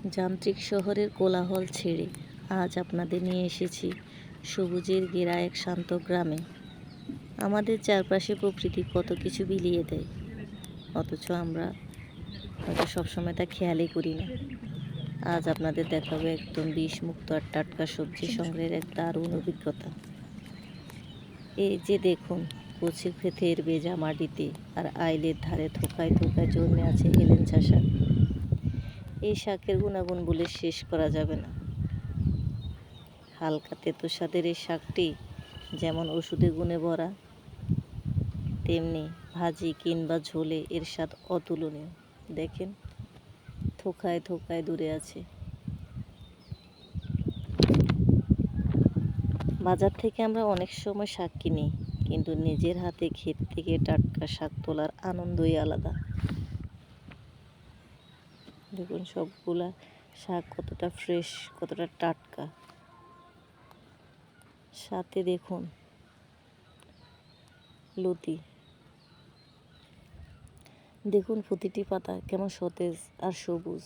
যান্ত্রিক শহরের কোলাহল ছেড়ে আজ আপনাদের নিয়ে এসেছি সবুজের ঘেরা এক শান্ত গ্রামে। আমাদের চারপাশে প্রকৃতি কত কিছু বিলিয়ে দেয়, অথচ আমরা হয়তো সবসময় তা খেয়ালই করি না। আজ আপনাদের দেখাবো একদম বিষমুক্ত আর টাটকা সবজি সংগ্রহের এক দারুণ অভিজ্ঞতা। এই যে দেখুন, কচির ক্ষেতের ভেজা মাটিতে আর আইলের ধারে থোকায় থোকায় জন্মে আছে হেলেঞ্চা শাক। এই শাকের গুণাগুণ বলে শেষ করা যাবে না। হালকা তেতো স্বাদের এই শাকটি যেমন ওষুধে গুণে ভরা, তেমনি ভাজি কিংবা ঝোলে এর স্বাদ অতুলনীয়। দেখেন, থোকায় থোকায় দূরে আছে। বাজার থেকে আমরা অনেক সময় শাক কিনি, কিন্তু নিজের হাতে ক্ষেত থেকে টাটকা শাক তোলার আনন্দই আলাদা। দেখুন সবগুলা শাক কতটা ফ্রেশ, কতটা টাটকা। সাথে দেখুন লতি, দেখুন প্রতিটি পাতা কেমন সতেজ আর সবুজ।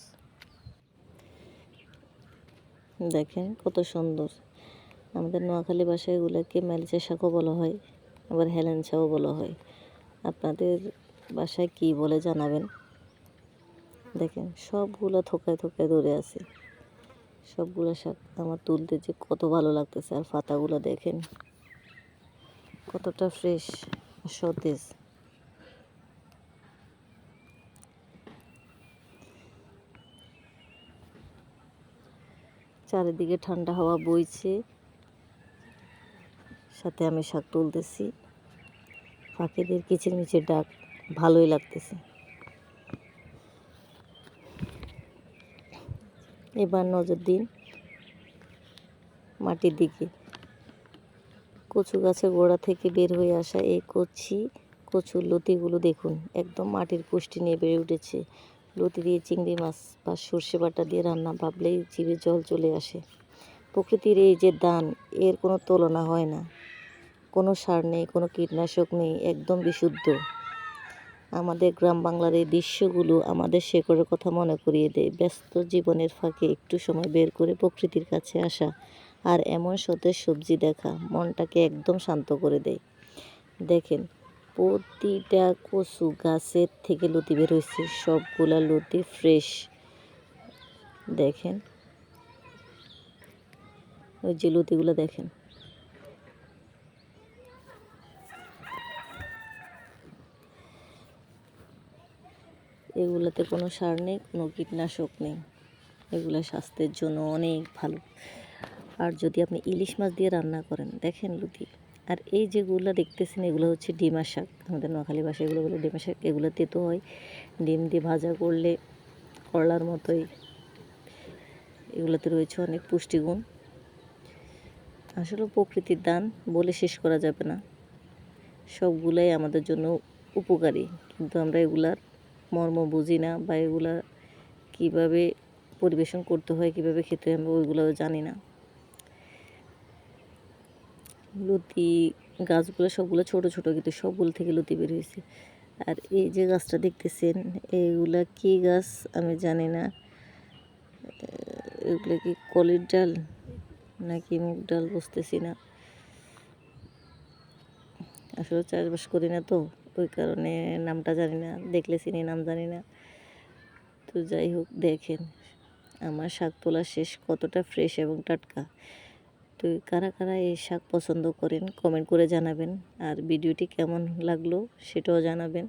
দেখেন কত সুন্দর। আমাদের নোয়াখালী ভাষায় এগুলোকে মেলচা শাকও বলা হয়, আবার হেলেঞ্চাও বলা হয়। আপনাদের বাসায় কি বলে জানাবেন। দেখেন সবগুলো থোকায় থোকায় ধরে আছে। সবগুলো শাক আমার তুলতে যে কত ভালো লাগতেছে। আর পাতাগুলো দেখেন কতটা ফ্রেশ আর সতেজ। চারিদিকে ঠান্ডা হাওয়া বইছে, সাথে আমি শাক তুলতেছি। পাখিদের কিচিরমিচির ডাক ভালোই লাগতেছে। এবার নজর দিন মাটির দিকে। কচু গাছের গোড়া থেকে বের হয়ে আসা এই কচুর লতিগুলো দেখুন, একদম মাটির পুষ্টি নিয়ে বেড়ে উঠেছে। লতি দিয়ে চিংড়ি মাছ বা সর্ষে বাটা দিয়ে রান্না ভাবলেই জিভে জল চলে আসে। প্রকৃতির এই যে দান, এর কোনো তুলনা হয় না। কোনো সার নেই, কোনো কীটনাশক নেই, একদম বিশুদ্ধ। আমাদের গ্রাম বাংলার এই দৃশ্যগুলো আমাদের শেকড়ের কথা মনে করিয়ে দেয়। ব্যস্ত জীবনের ফাঁকে একটু সময় বের করে প্রকৃতির কাছে আসা আর এমন সতেজ সবজি দেখা মনটাকে একদম শান্ত করে দেয়। দেখেন, প্রতিটা কচু গাছের থেকে লতি বের হয়েছে, সবগুলা লতি ফ্রেশ। দেখেন ওই যে লতিগুলো দেখেন। এগুলোতে কোনো সার নেই, কোনো কীটনাশক নেই। এগুলো স্বাস্থ্যের জন্য অনেক ভালো। আর যদি আপনি ইলিশ মাছ দিয়ে রান্না করেন, দেখেন লতি। আর এই যেগুলো দেখতেছেন, এগুলো হচ্ছে ডিমা শাক। আমাদের নোয়াখালী ভাষায় এগুলো বলে ডিমা শাক। এগুলো তেতো হয়, ডিম দিয়ে ভাজা করলে করলার মতোই। এগুলোতে রয়েছে অনেক পুষ্টিগুণ। আসলে প্রকৃতির দান বলে শেষ করা যাবে না। সবগুলাই আমাদের জন্য উপকারী, কিন্তু আমরা এগুলার মর্ম বুঝি না, বা এগুলা কীভাবে পরিবেশন করতে হয়, কীভাবে খেতে হয়, আমরা ওইগুলোও জানি না। লতি গাছগুলো সবগুলো ছোট ছোট, কিন্তু সবগুলো থেকে লতি বের হয়েছে। আর এই যে গাছটা দেখতেছেন, এইগুলা কি গাছ আমি জানি না। এগুলো কি কলির ডাল নাকি মুগ ডাল বুঝতেছি না। আসলে চাষবাস করি না তো, ওই কারণে নামটা জানি না, দেখলে চিনি, নাম জানি না। তো যাই হোক, দেখেন আমার শাক তোলা শেষ, কতটা ফ্রেশ এবং টাটকা। তো কারা কারা এই শাক পছন্দ করেন কমেন্ট করে জানাবেন। আর ভিডিওটি কেমন লাগলো সেটাও জানাবেন।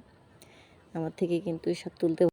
আমার থেকে কিন্তু এই শাক তুলতে